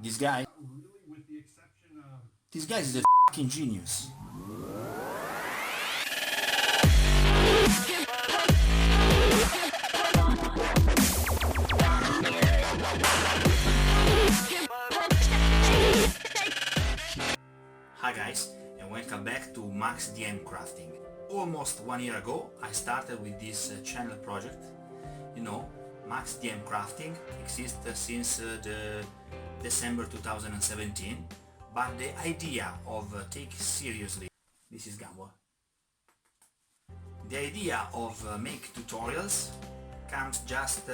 This guy, this guy is a fucking genius. Hi guys, and welcome back to Max DM Crafting. Almost 1 year ago I started with this channel project. You know, Max DM Crafting exists since the December 2017, but the idea of take seriously, this is Gambo. The idea of make tutorials comes just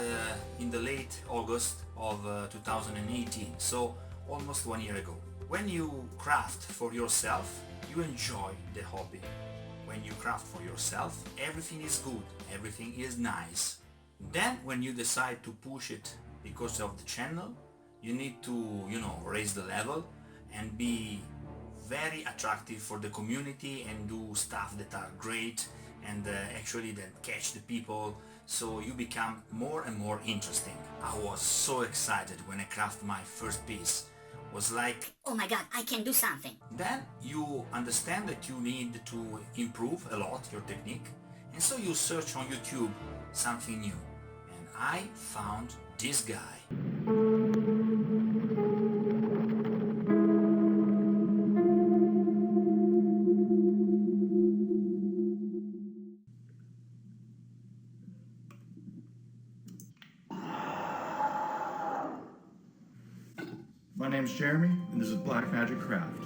in the late August of 2018, so almost 1 year ago. When you craft for yourself, you enjoy the hobby. When you craft for yourself, everything is good, everything is nice. Then when you decide to push it because of the channel, you need to, raise the level and be very attractive for the community and do stuff that are great and actually that catch the people, so you become more and more interesting. I was so excited when I crafted my first piece. Was like, oh my god, I can do something. Then you understand that you need to improve a lot your technique, and so you search on YouTube something new, and I found this guy. My name's Jeremy, and this is Black Magic Craft.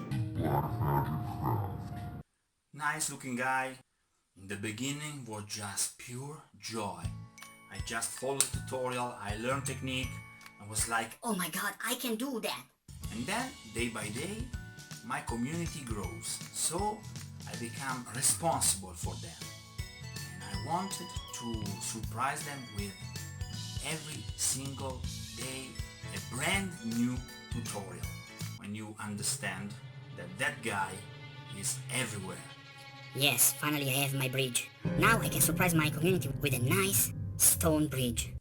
Nice looking guy. In the beginning was just pure joy. I just followed the tutorial, I learned technique, I was like, oh my god, I can do that. And then, day by day, my community grows, so I become responsible for them. And I wanted to surprise them with every single day a brand new tutorial. When you understand that that guy is everywhere. Yes, finally I have my bridge. Now I can surprise my community with a nice stone bridge.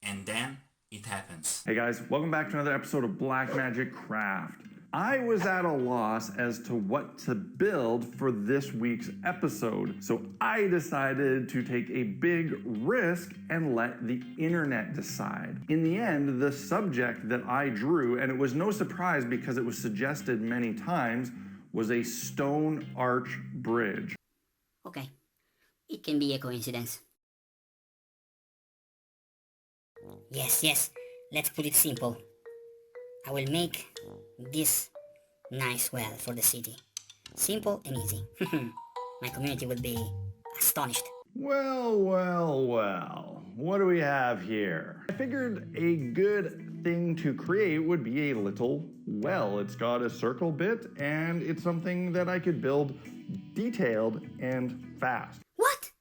And then it happens. Hey guys, welcome back to another episode of Black Magic Craft. I was at a loss as to what to build for this week's episode, so I decided to take a big risk and let the internet decide. In the end, the subject that I drew, and it was no surprise because it was suggested many times, was a stone arch bridge. Okay, it can be a coincidence. Yes, let's put it simple. I will make this nice well for the city. Simple and easy. My community will be astonished. Well, what do we have here? I figured a good thing to create would be a little well. It's got a circle bit, and it's something that I could build detailed and fast. What?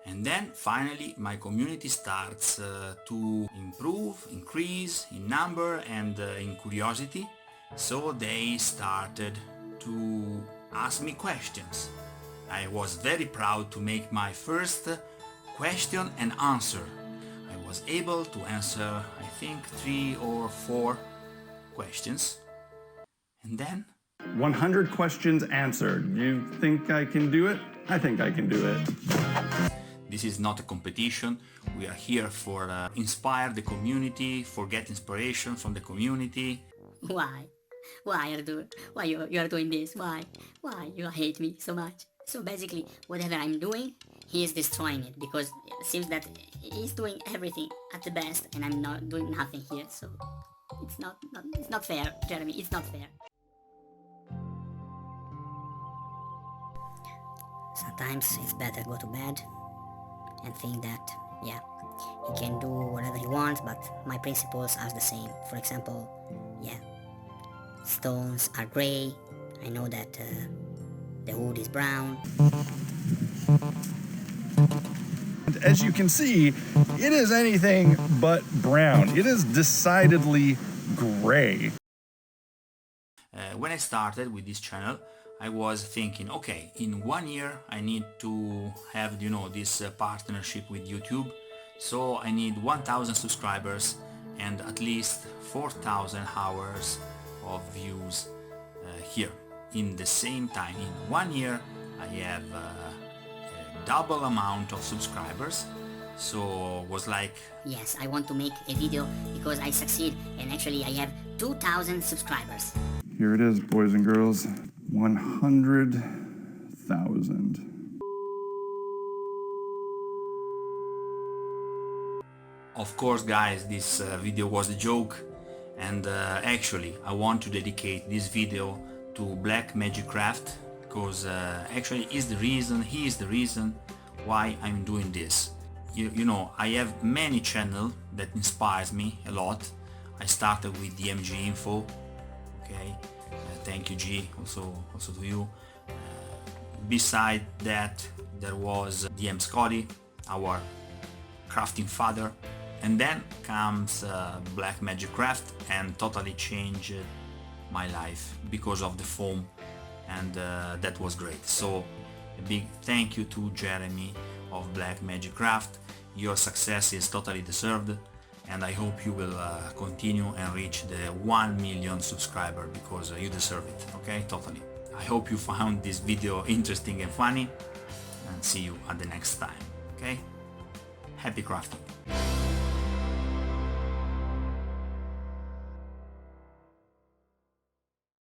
And then finally my community starts to improve, increase in number and in curiosity. So they started to ask me questions. I was very proud to make my first question and answer. I was able to answer, I think, 3 or 4 questions. And then 100 questions answered. You think I can do it? I think I can do it. this is not a competition. We are here for inspire the community, for get inspiration from the community. Why? Why you are doing this? Why you hate me so much? So basically, whatever I'm doing, he is destroying it, because it seems that he's doing everything at the best and I'm not doing nothing here. So it's not fair, Jeremy. It's not fair. Sometimes it's better go to bed and think that, yeah, he can do whatever he wants, but my principles are the same. For example, yeah, stones are gray. I know that the wood is brown. As you can see, it is anything but brown. It is decidedly gray. When I started with this channel, I was thinking, okay, in 1 year I need to have, this partnership with YouTube. So I need 1000 subscribers and at least 4,000 hours of views here. In the same time, in 1 year, I have a double amount of subscribers. So was like, yes, I want to make a video because I succeed, and actually I have 2,000 subscribers. Here it is, boys and girls, 100,000. of course guys, this video was a joke, and actually I want to dedicate this video to Black Magic Craft, because actually he is the reason why I'm doing this. You know, I have many channels that inspires me a lot. I started with DMG Info, okay, thank you G, also to you. Beside that there was D.M.C, our crafting father, and then comes Black Magic Craft, and totally changed my life because of the foam, and that was great. So a big thank you to Jeremy of Black Magic Craft. Your success is totally deserved, and I hope you will continue and reach the 1 million subscriber, because you deserve it, okay? Totally. I hope you found this video interesting and funny, and see you at the next time, okay? Happy crafting!